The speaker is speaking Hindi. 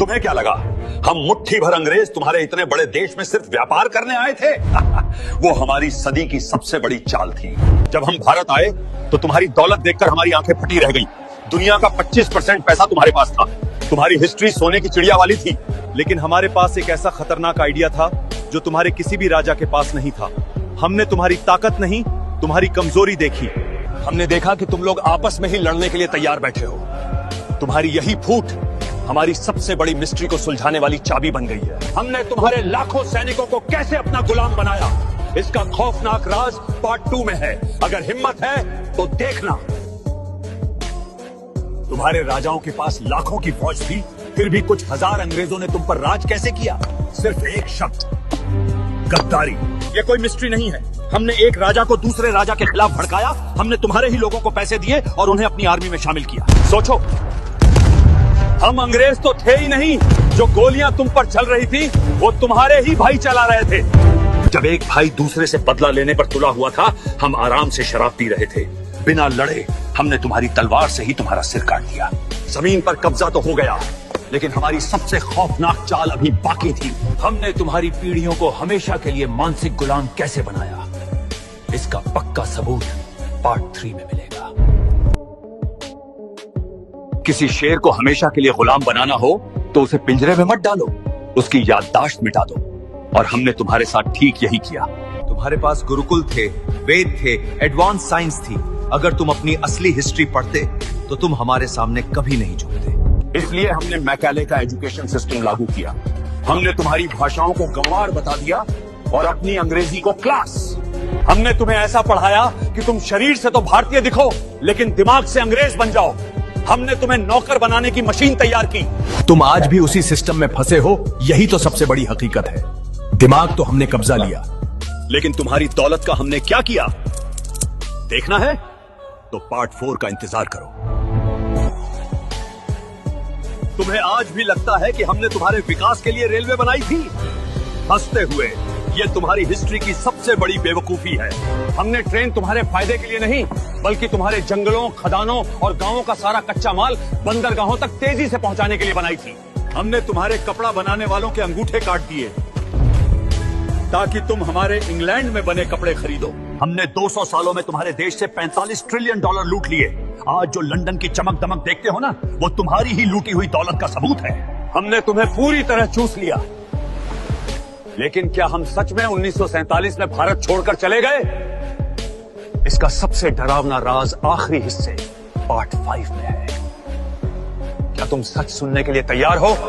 तुम्हें क्या लगा हम मुट्ठी भर अंग्रेज तुम्हारे इतने बड़े देश में सिर्फ व्यापार करने आए थे? वो हमारी सदी की सबसे बड़ी चाल थी। जब हम भारत आए तो तुम्हारी दौलत देखकर हमारी आंखें फटी रह गई। दुनिया का 25% पैसा तुम्हारे पास था। तुम्हारी हिस्ट्री सोने की चिड़िया वाली थी। लेकिन हमारे पास एक ऐसा खतरनाक आइडिया था जो तुम्हारे किसी भी राजा के पास नहीं था। हमने तुम्हारी ताकत नहीं, तुम्हारी कमजोरी देखी। हमने देखा कि तुम लोग आपस में ही लड़ने के लिए तैयार बैठे हो। तुम्हारी यही फूट हमारी सबसे बड़ी मिस्ट्री को सुलझाने वाली चाबी बन गई है। हमने तुम्हारे लाखों सैनिकों को कैसे अपना गुलाम बनाया, इसका खौफनाक राज पार्ट 2 में है। अगर हिम्मत है तो देखना। तुम्हारे राजाओं के पास लाखों की फौज थी, फिर भी कुछ हजार अंग्रेजों ने तुम पर राज कैसे किया? सिर्फ एक शब्द, गद्दारी। ये कोई मिस्ट्री नहीं है। हमने एक राजा को दूसरे राजा के खिलाफ भड़काया। हमने तुम्हारे ही लोगों को पैसे दिए और उन्हें अपनी आर्मी में शामिल किया। सोचो, हम अंग्रेज तो थे ही नहीं। जो गोलियां तुम पर चल रही थी वो तुम्हारे ही भाई चला रहे थे। जब एक भाई दूसरे से बदला लेने पर तुला हुआ था, हम आराम से शराब पी रहे थे। बिना लड़े हमने तुम्हारी तलवार से ही तुम्हारा सिर काट दिया। जमीन पर कब्जा तो हो गया, लेकिन हमारी सबसे खौफनाक चाल अभी बाकी थी। हमने तुम्हारी पीढ़ियों को हमेशा के लिए मानसिक गुलाम कैसे बनाया, इसका पक्का सबूत पार्ट 3 में मिलेगा। किसी शेर को हमेशा के लिए गुलाम बनाना हो तो उसे पिंजरे में मत डालो, उसकी याददाश्त मिटा दो। और हमने तुम्हारे साथ ठीक यही किया। तुम्हारे पास गुरुकुल थे, वेद थे, एडवांस साइंस थी। अगर तुम अपनी असली हिस्ट्री पढ़ते तो तुम हमारे सामने कभी नहीं झुकते। इसलिए हमने मैकाले का एजुकेशन सिस्टम लागू किया। हमने तुम्हारी भाषाओं को गंवार बता दिया और अपनी अंग्रेजी को क्लास। हमने तुम्हें ऐसा पढ़ाया कि तुम शरीर से तो भारतीय दिखो, लेकिन दिमाग से अंग्रेज बन जाओ। हमने तुम्हें नौकर बनाने की मशीन तैयार की। तुम आज भी उसी सिस्टम में फंसे हो, यही तो सबसे बड़ी हकीकत है। दिमाग तो हमने कब्जा लिया, लेकिन तुम्हारी दौलत का हमने क्या किया, देखना है तो पार्ट 4 का इंतजार करो। तुम्हें आज भी लगता है कि हमने तुम्हारे विकास के लिए रेलवे बनाई थी? हंसते हुए, ये तुम्हारी हिस्ट्री की सबसे बड़ी बेवकूफी है। हमने ट्रेन तुम्हारे फायदे के लिए नहीं, बल्कि तुम्हारे जंगलों, खदानों और गांवों का सारा कच्चा माल बंदरगाहों तक तेजी से पहुंचाने के लिए बनाई थी। हमने तुम्हारे कपड़ा बनाने वालों के अंगूठे काट दिए ताकि तुम हमारे इंग्लैंड में बने कपड़े खरीदो। हमने 200 सालों में तुम्हारे देश से $45 ट्रिलियन लूट लिए। आज जो लंदन की चमक दमक देखते हो ना, वो तुम्हारी ही लूटी हुई दौलत का सबूत है। हमने तुम्हें पूरी तरह चूस लिया। लेकिन क्या हम सच में 1947 में भारत छोड़कर चले गए? इसका सबसे डरावना राज आखिरी हिस्से पार्ट 5 में है। क्या तुम सच सुनने के लिए तैयार हो?